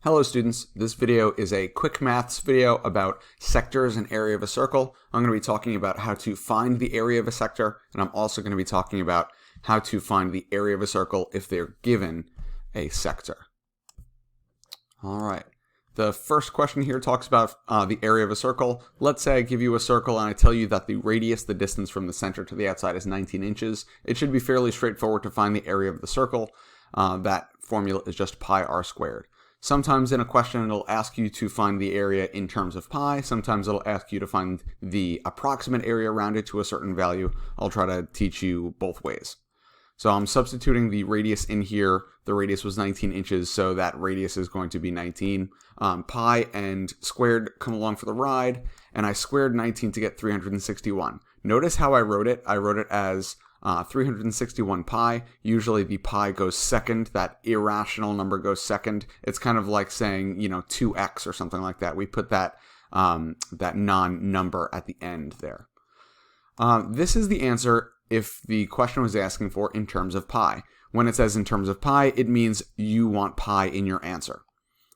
Hello students, this video is a quick maths video about sectors and area of a circle. I'm going to be talking about how to find the area of a sector, and I'm also going to be talking about how to find the area of a circle if they're given a sector. Alright, the first question here talks about the area of a circle. Let's say I give you a circle and I tell you that the radius, the distance from the center to the outside, is 19 inches. It should be fairly straightforward to find the area of the circle. That formula is just pi r squared. Sometimes in a question it'll ask you to find the area in terms of pi. Sometimes it'll ask you to find the approximate area rounded to a certain value. I'll try to teach you both ways. So I'm substituting the radius in here. The radius was 19 inches, so that radius is going to be 19. Pi and squared come along for the ride, and I squared 19 to get 361. Notice how I wrote it. I wrote it as 361 pi. Usually the pi goes second. That irrational number goes second. It's kind of like saying, 2x or something like that. We put that non-number at the end there. This is the answer if the question was asking for in terms of pi. When it says in terms of pi, it means you want pi in your answer.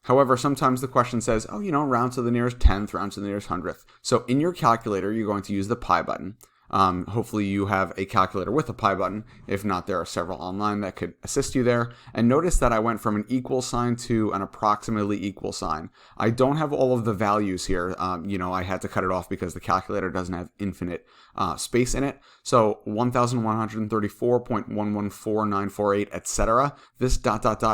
However, sometimes the question says, round to the nearest 10th, round to the nearest 100th. So in your calculator, you're going to use the pi button. Hopefully you have a calculator with a pi button. If not, there are several online that could assist you there. And notice that I went from an equal sign to an approximately equal sign. I don't have all of the values here. I had to cut it off because the calculator doesn't have infinite space in it. So 1134.114948, etc. This ...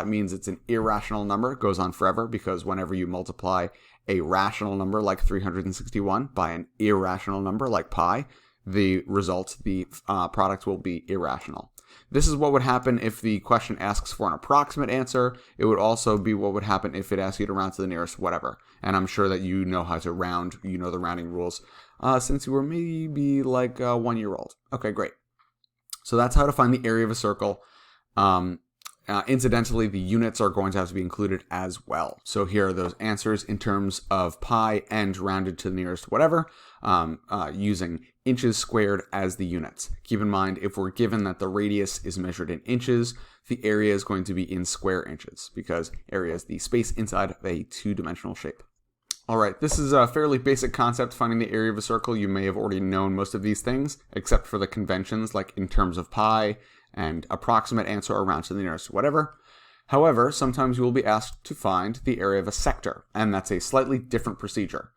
means it's an irrational number. It goes on forever because whenever you multiply a rational number like 361 by an irrational number like pi, the result, the product will be irrational. This is what would happen if the question asks for an approximate answer. It would also be what would happen if it asks you to round to the nearest whatever. And I'm sure that you know how to round, you know the rounding rules, since you were maybe like 1 year old. Okay, great. So that's how to find the area of a circle. Incidentally, the units are going to have to be included as well. So here are those answers in terms of pi and rounded to the nearest whatever, using inches squared as the units. Keep in mind, if we're given that the radius is measured in inches, the area is going to be in square inches because area is the space inside of a two-dimensional shape. All right, this is a fairly basic concept, finding the area of a circle. You may have already known most of these things, except for the conventions like in terms of pi and approximate answer or round to the nearest whatever. However, sometimes you will be asked to find the area of a sector, and that's a slightly different procedure.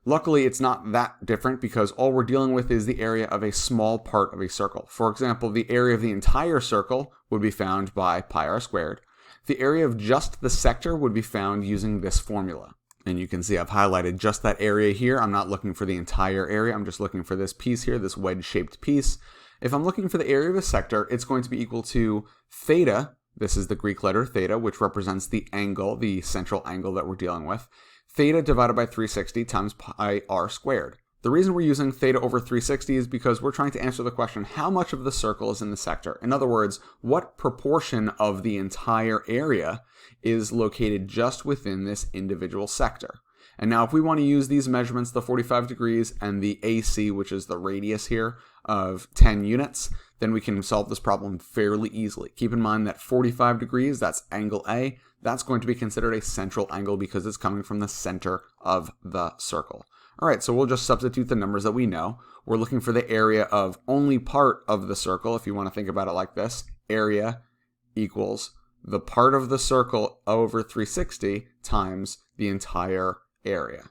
Luckily, it's not that different because all we're dealing with is the area of a small part of a circle. For example, the area of the entire circle would be found by pi r squared. The area of just the sector would be found using this formula. And you can see I've highlighted just that area here. I'm not looking for the entire area. I'm just looking for this piece here, this wedge-shaped piece. If I'm looking for the area of a sector, it's going to be equal to theta. This is the Greek letter theta, which represents the angle, the central angle that we're dealing with. Theta divided by 360 times pi r squared. The reason we're using theta over 360 is because we're trying to answer the question, how much of the circle is in the sector? In other words, what proportion of the entire area is located just within this individual sector? And now if we want to use these measurements, the 45 degrees and the AC, which is the radius here of 10 units, then we can solve this problem fairly easily. Keep in mind that 45 degrees, that's angle A, that's going to be considered a central angle because it's coming from the center of the circle. All right, so we'll just substitute the numbers that we know. We're looking for the area of only part of the circle, if you want to think about it like this. Area equals the part of the circle over 360 times the entire area.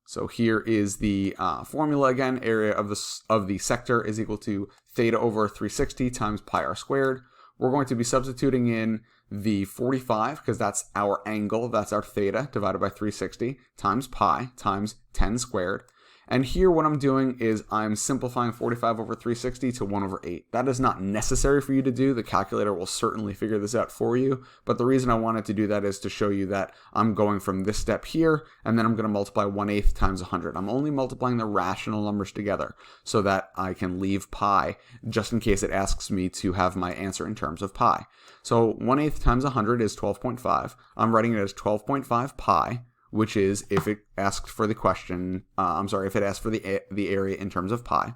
So here is the formula again. Area of the sector is equal to theta over 360 times pi r squared. We're going to be substituting in the 45 because that's our angle, that's our theta, divided by 360 times pi times 10 squared. And here what I'm doing is I'm simplifying 45 over 360 to 1 over 8. That is not necessary for you to do. The calculator will certainly figure this out for you. But the reason I wanted to do that is to show you that I'm going from this step here, and then I'm going to multiply 1/8 times 100. I'm only multiplying the rational numbers together so that I can leave pi just in case it asks me to have my answer in terms of pi. So 1/8 times 100 is 12.5. I'm writing it as 12.5 pi, which is if it asked for the question, if it asked for the area in terms of pi.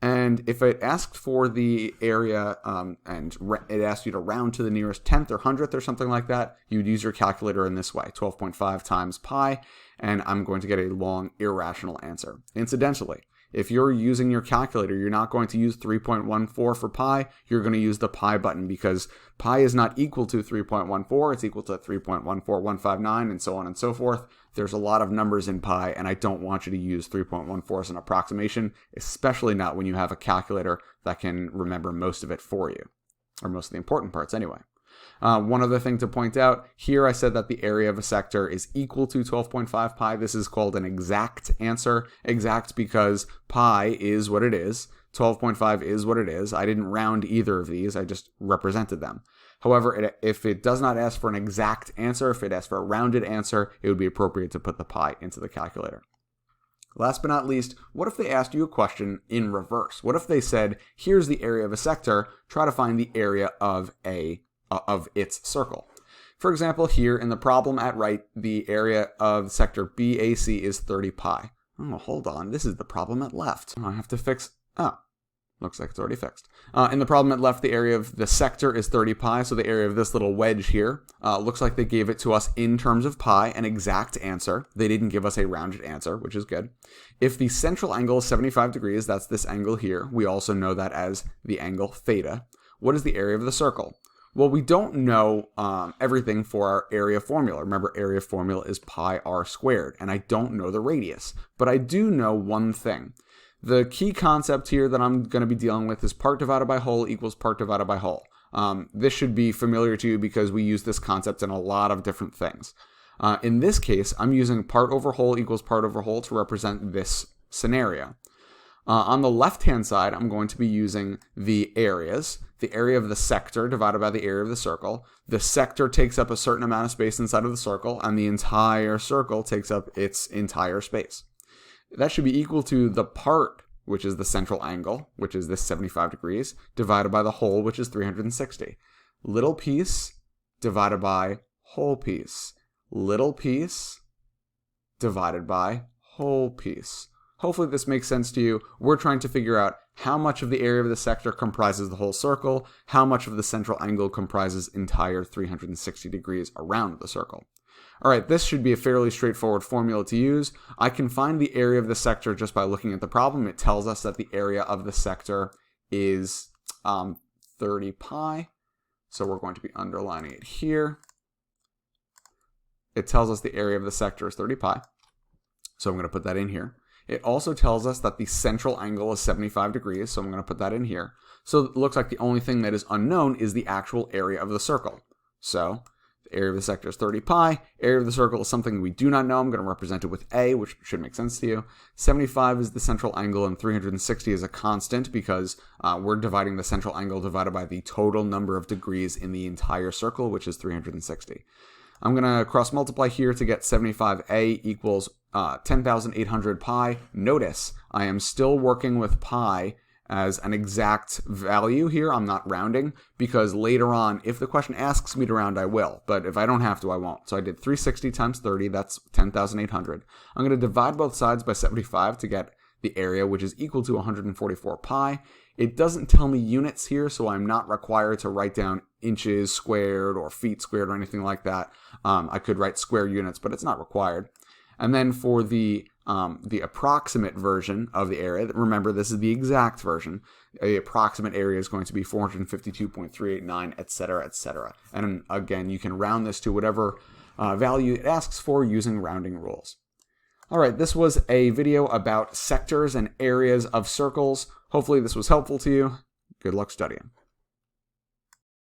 And if it asked for the area and it asked you to round to the nearest 10th or 100th or something like that, you'd use your calculator in this way, 12.5 times pi, and I'm going to get a long irrational answer. Incidentally, if you're using your calculator, you're not going to use 3.14 for pi, you're going to use the pi button because pi is not equal to 3.14, it's equal to 3.14159 and so on and so forth. There's a lot of numbers in pi, and I don't want you to use 3.14 as an approximation, especially not when you have a calculator that can remember most of it for you, or most of the important parts anyway. One other thing to point out, here I said that the area of a sector is equal to 12.5 pi. This is called an exact answer. Exact because pi is what it is. 12.5 is what it is. I didn't round either of these. I just represented them. However, if it does not ask for an exact answer, if it asks for a rounded answer, it would be appropriate to put the pi into the calculator. Last but not least, what if they asked you a question in reverse? What if they said, here's the area of a sector, try to find the area of its circle. For example, here in the problem at right, the area of sector BAC is 30 pi. Oh, hold on, this is the problem at left. I have to fix, looks like it's already fixed. In the problem at left, the area of the sector is 30 pi, so the area of this little wedge here looks like they gave it to us in terms of pi, an exact answer. They didn't give us a rounded answer, which is good. If the central angle is 75 degrees, that's this angle here. We also know that as the angle theta. What is the area of the circle? Well, we don't know everything for our area formula. Remember, area formula is pi r squared, and I don't know the radius. But I do know one thing. The key concept here that I'm going to be dealing with is part divided by whole equals part divided by whole. This should be familiar to you because we use this concept in a lot of different things. In this case, I'm using part over whole equals part over whole to represent this scenario. On the left-hand side, I'm going to be using the areas. The area of the sector divided by the area of the circle. The sector takes up a certain amount of space inside of the circle, and the entire circle takes up its entire space. That should be equal to the part, which is the central angle, which is this 75 degrees, divided by the whole, which is 360. Little piece divided by whole piece. Little piece divided by whole piece. Hopefully this makes sense to you. We're trying to figure out how much of the area of the sector comprises the whole circle, how much of the central angle comprises entire 360 degrees around the circle. All right, this should be a fairly straightforward formula to use. I can find the area of the sector just by looking at the problem. It tells us that the area of the sector is 30 pi. So we're going to be underlining it here. It tells us the area of the sector is 30 pi. So I'm going to put that in here. It also tells us that the central angle is 75 degrees, so I'm going to put that in here. So it looks like the only thing that is unknown is the actual area of the circle. So the area of the sector is 30 pi. Area of the circle is something we do not know. I'm going to represent it with A, which should make sense to you. 75 is the central angle, and 360 is a constant because we're dividing the central angle divided by the total number of degrees in the entire circle, which is 360. I'm going to cross multiply here to get 75a equals 10,800 pi. Notice I am still working with pi as an exact value here. I'm not rounding because later on, if the question asks me to round, I will. But if I don't have to, I won't. So I did 360 times 30. That's 10,800. I'm going to divide both sides by 75 to get the area, which is equal to 144 pi. It doesn't tell me units here, so I'm not required to write down inches squared or feet squared or anything like that. I could write square units, but it's not required. And then for the approximate version of the area, remember this is the exact version, the approximate area is going to be 452.389, etc., etc. And again, you can round this to whatever value it asks for using rounding rules. All right, this was a video about sectors and areas of circles. Hopefully this was helpful to you. Good luck studying.